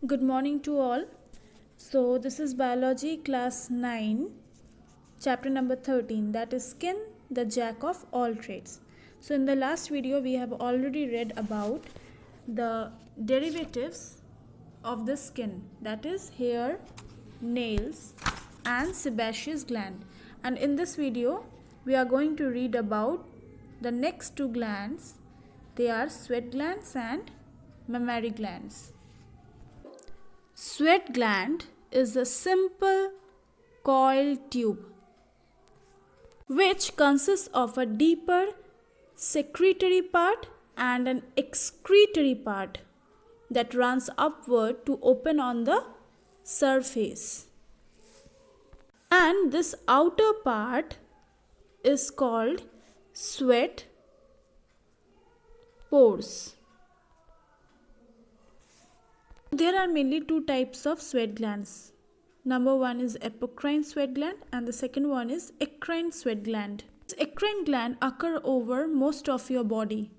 Good morning to all. So, this is Biology class 9, chapter number 13, that is Skin, the Jack of all trades. So, in the last video, we have already read about the derivatives of the skin, that is hair, nails, and sebaceous gland. And in this video, we are going to read about the next two glands. They are sweat glands and mammary glands. Sweat gland is a simple coiled tube which consists of a deeper secretory part and an excretory part that runs upward to open on the surface. And this outer part is called sweat pores. There are mainly two types of sweat glands. Number one is apocrine sweat gland and the second one is eccrine sweat gland. This eccrine gland occur over most of your body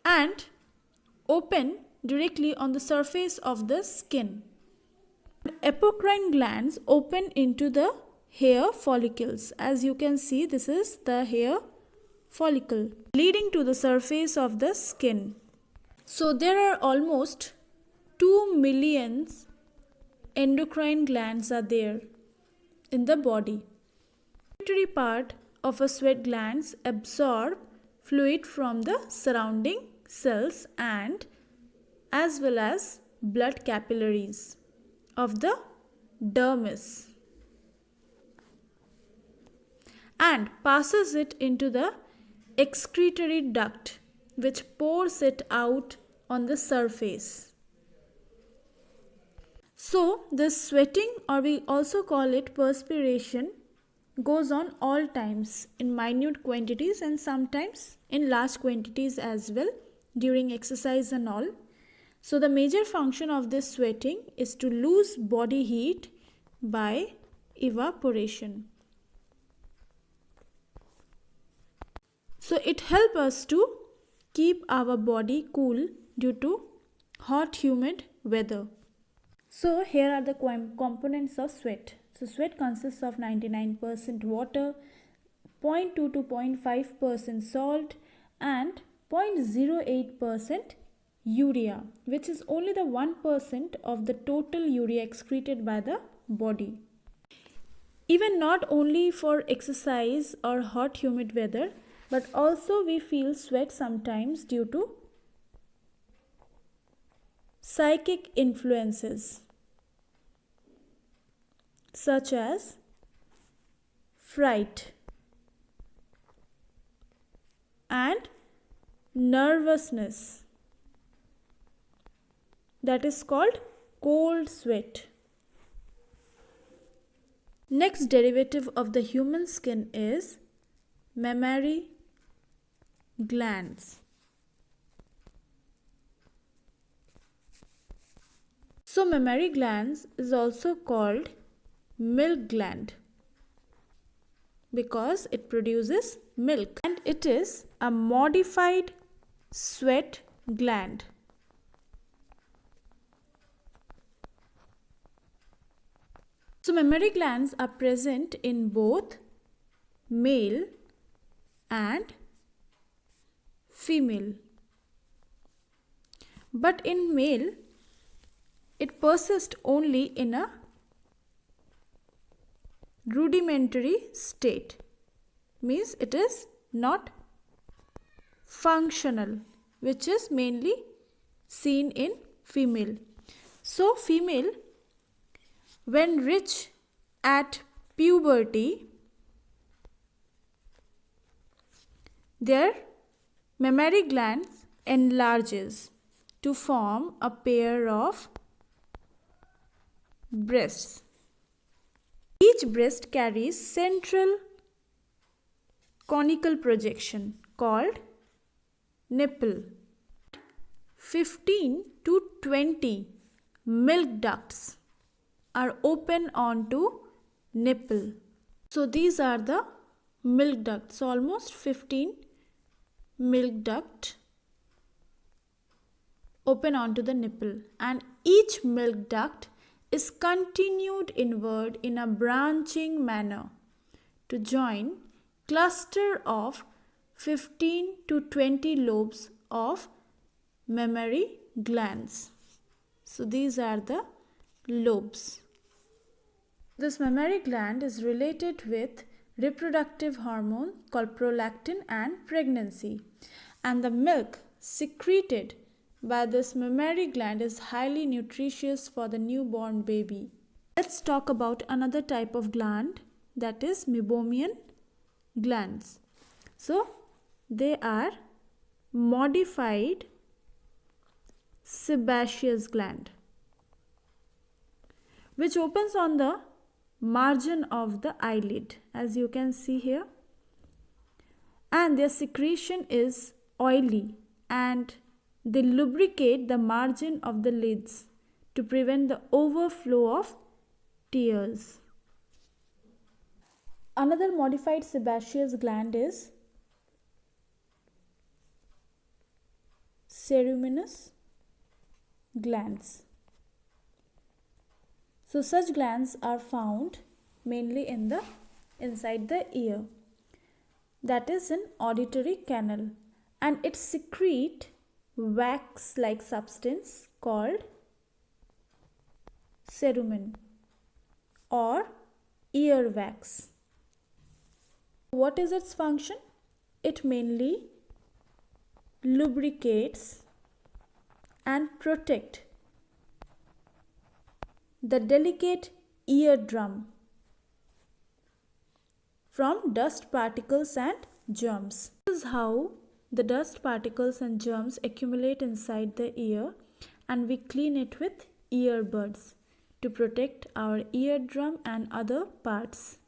and open directly on the surface of the skin. Apocrine glands open into the hair follicles. As you can see, this is the hair follicle leading to the surface of the skin. So there are almost 2 million endocrine glands are there in the body. The secretory part of a sweat glands absorb fluid from the surrounding cells and as well as blood capillaries of the dermis and passes it into the excretory duct which pours it out on the surface. So, this sweating, or we also call it perspiration, goes on all times in minute quantities and sometimes in large quantities as well during exercise and all. So, the major function of this sweating is to lose body heat by evaporation. So, it helps us to keep our body cool due to hot, humid weather. So here are the components of sweat. So sweat consists of 99% water, 0.2 to 0.5% salt and 0.08% urea, which is only the 1% of the total urea excreted by the body. Even not only for exercise or hot humid weather, but also we feel sweat sometimes due to psychic influences such as fright and nervousness, that is called cold sweat. Next derivative of the human skin is mammary glands. So mammary glands is also called milk gland because it produces milk and it is a modified sweat gland. So mammary glands are present in both male and female. But in male, it persists only in a rudimentary state, means it is not functional, which is mainly seen in female. So female, when reach at puberty, their mammary glands enlarges to form a pair of breasts. Each breast carries central conical projection called nipple. 15 to 20 milk ducts are open onto nipple. So these are the milk ducts. So almost 15 milk duct open onto the nipple, and each milk duct is continued inward in a branching manner to join cluster of 15 to 20 lobes of mammary glands. So these are the lobes. This mammary gland is related with reproductive hormone called prolactin and pregnancy, and the milk secreted by this mammary gland is highly nutritious for the newborn baby. Let's talk about another type of gland, that is meibomian glands. So they are modified sebaceous gland which opens on the margin of the eyelid, as you can see here, and their secretion is oily and they lubricate the margin of the lids to prevent the overflow of tears. Another modified sebaceous gland is ceruminous glands. So such glands are found mainly inside the ear, that is an auditory canal, and it secrete wax-like substance called cerumen or ear wax. What is its function? It mainly lubricates and protect the delicate eardrum from dust particles and germs. This is how the dust particles and germs accumulate inside the ear, and we clean it with earbuds to protect our eardrum and other parts.